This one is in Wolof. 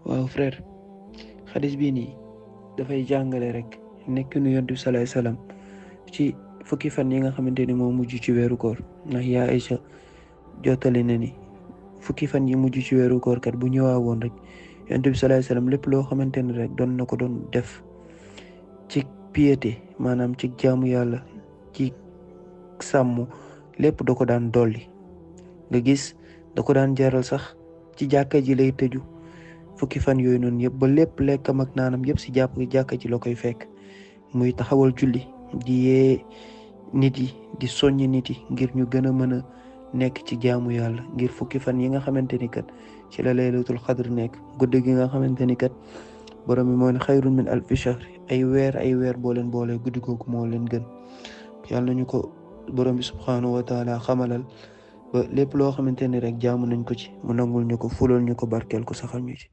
waaw frère, xadis bii nii dafay jàngale rek nekk nu yonent bi salaay salaam ci fukki fan yi nga xamante ni moo mujj ci weeru koor. ndax yaa Aïcha jottali na ni fukki fan yi mujj ci weeru koor kat bu ñëwaa woon rek yonent bi salaay salaam lépp loo xamante ni rek doon na ko doon def ci piété, maanaam ci jaamu yàlla, ci sàmm, lépp da ko daan dolli. nga gis da ko daan jaral sax ci jàkka ji lay tëju fukki fan yooyu noonu yëpp, ba lépp lekkam ak naanam yëpp si jàkka ji la koy fekk. muy taxawal julli, di yee nit yi, di soññ nit yi ngir ñu gën a mën a nekk ci jaamu yàlla, ngir fukki fan yi nga xamante ni kat ci la laylatul xadr nekk, guddi gi nga xamante ni kat borom mi moo ne xayrun min alfi shahr, ay weer boo leen boolee guddi googu moo leen gën. yàlla ñu ko borom bi subhanahu wa taala xamalal ba lépp loo xamante ni rek jaamu nañ ko ci mu nangul ñu ko, fulal ñu ko, barkeel ko, saxal ñu ci.